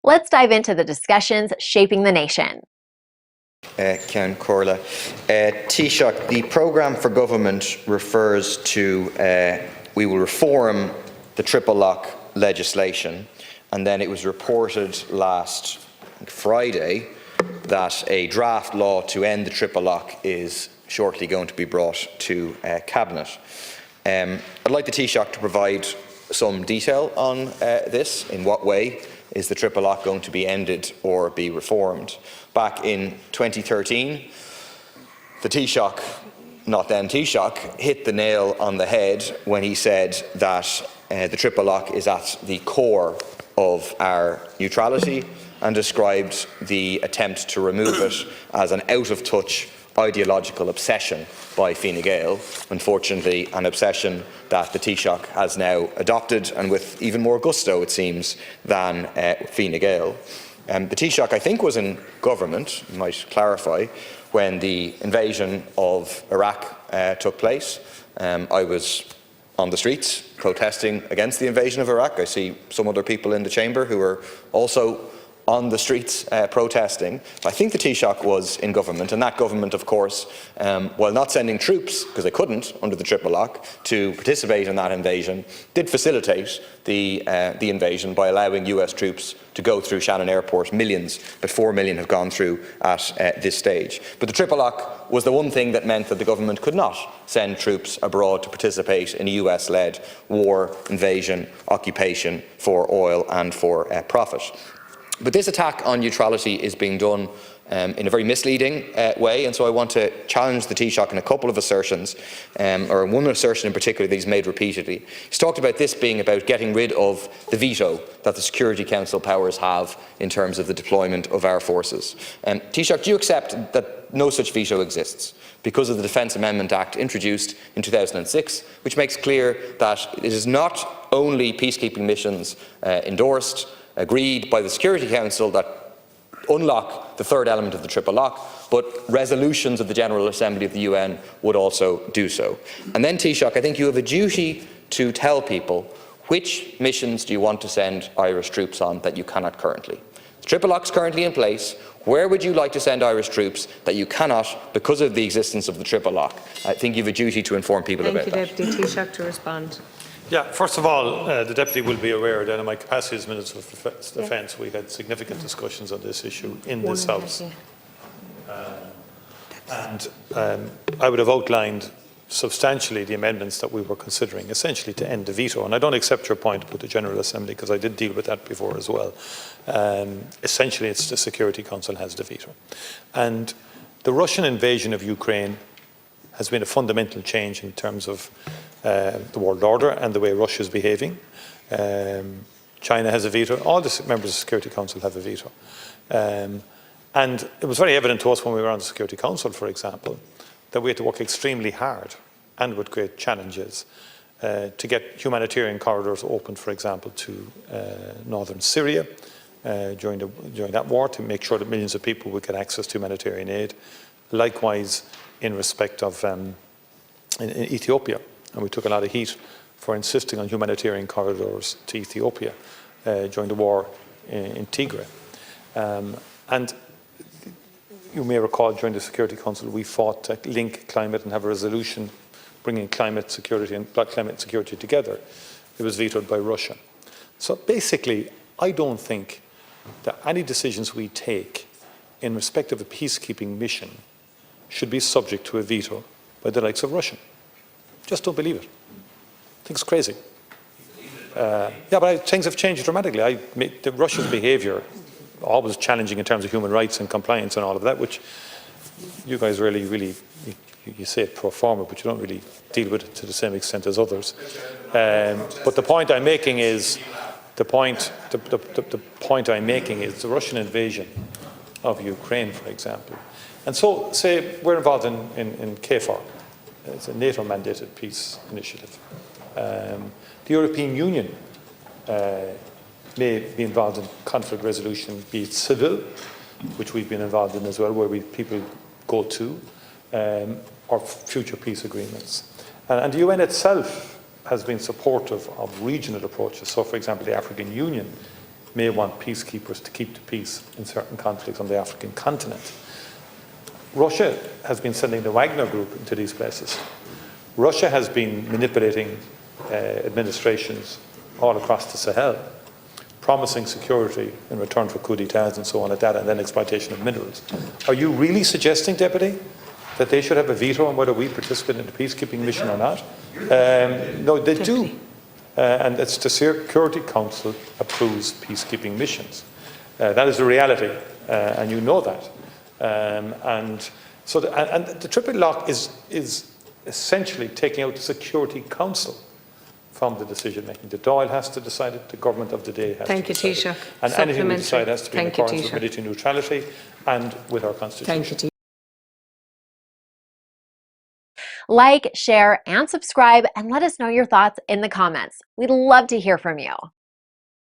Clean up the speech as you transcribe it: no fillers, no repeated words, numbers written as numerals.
Let's dive into the discussions shaping the nation. Ceann Comhairle. Taoiseach, the programme for government refers to we will reform the triple lock legislation, and then it was reported last Friday that a draft law to end the triple lock is shortly going to be brought to Cabinet. I'd like the Taoiseach to provide some detail on this. In what way is the triple lock going to be ended or be reformed? Back in 2013, the Taoiseach, not then Taoiseach, hit the nail on the head when he said that the triple lock is at the core of our neutrality and described the attempt to remove it as an out-of-touch ideological obsession by Fine Gael. Unfortunately, an obsession that the Taoiseach has now adopted, and with even more gusto, it seems, than Fine Gael. The Taoiseach, I think, was in government, you might clarify, when the invasion of Iraq took place. I was on the streets protesting against the invasion of Iraq. I see some other people in the chamber who were also on the streets protesting. I think the Taoiseach was in government, and that government, of course, while not sending troops, because they couldn't under the triple lock, to participate in that invasion, did facilitate the invasion by allowing US troops to go through Shannon Airport. Millions, but 4 million have gone through at this stage. But the triple lock was the one thing that meant that the government could not send troops abroad to participate in a US-led war, invasion, occupation for oil and for profit. But this attack on neutrality is being done in a very misleading way, and so I want to challenge the Taoiseach in a couple of assertions, or one assertion in particular that he's made repeatedly. He's talked about this being about getting rid of the veto that the Security Council powers have in terms of the deployment of our forces. Taoiseach, do you accept that no such veto exists because of the Defence Amendment Act introduced in 2006, which makes clear that it is not only peacekeeping missions endorsed, agreed by the Security Council that unlock the third element of the triple lock, but resolutions of the General Assembly of the UN would also do so. And then, Taoiseach, I think you have a duty to tell people which missions do you want to send Irish troops on that you cannot currently. The triple lock is currently in place. Where would you like to send Irish troops that you cannot because of the existence of the triple lock? I think you have a duty to inform people about that. Thank you, Deputy Taoiseach, to respond. Yeah, first of all, the Deputy will be aware that in my capacity as Minister of Defence, we had significant discussions on this issue in this House. I would have outlined substantially the amendments that we were considering, essentially to end the veto. And I don't accept your point about the General Assembly, because I did deal with that before as well. Essentially, it's the Security Council has the veto. And the Russian invasion of Ukraine has been a fundamental change in terms of the world order and the way Russia is behaving. China has a veto. All the members of the Security Council have a veto. And it was very evident to us when we were on the Security Council, for example, that we had to work extremely hard and with great challenges to get humanitarian corridors open, for example, to northern Syria during that war, to make sure that millions of people would get access to humanitarian aid. Likewise, in respect of in Ethiopia. And we took a lot of heat for insisting on humanitarian corridors to Ethiopia during the war in Tigray. And you may recall during the Security Council we fought to link climate and have a resolution bringing climate security and climate security together. It was vetoed by Russia. So basically, I don't think that any decisions we take in respect of a peacekeeping mission should be subject to a veto by the likes of Russia. Just don't believe it. I think it's crazy. Yeah, but things have changed dramatically. The Russia's behaviour, always challenging in terms of human rights and compliance and all of that, which you guys really, you say it pro forma, but you don't really deal with it to the same extent as others. But the point I'm making is, the point I'm making is the Russian invasion of Ukraine, for example. And so, say, we're involved in KFOR. It's a NATO-mandated peace initiative. The European Union may be involved in conflict resolution, be it civil, which we've been involved in as well, where people go to, or future peace agreements. And the UN itself has been supportive of regional approaches. So, for example, the African Union may want peacekeepers to keep the peace in certain conflicts on the African continent. Russia has been sending the Wagner Group into these places. Russia has been manipulating administrations all across the Sahel, promising security in return for coup d'etats and so on like that, and then exploitation of minerals. Are you really suggesting, Deputy, that they should have a veto on whether we participate in the peacekeeping mission or not? No, they do. And it's the Security Council approves peacekeeping missions. That is the reality, and you know that. And so, the triple lock is essentially taking out the Security Council from the decision making. The Dáil has to decide it, the government of the day has Thank to you, decide it. Taoiseach. And anything we decide has to be in Thank you, accordance with Taoiseach. military neutrality and with our constitution. Thank you, Taoiseach. Like, share, and subscribe, and let us know your thoughts in the comments. We'd love to hear from you.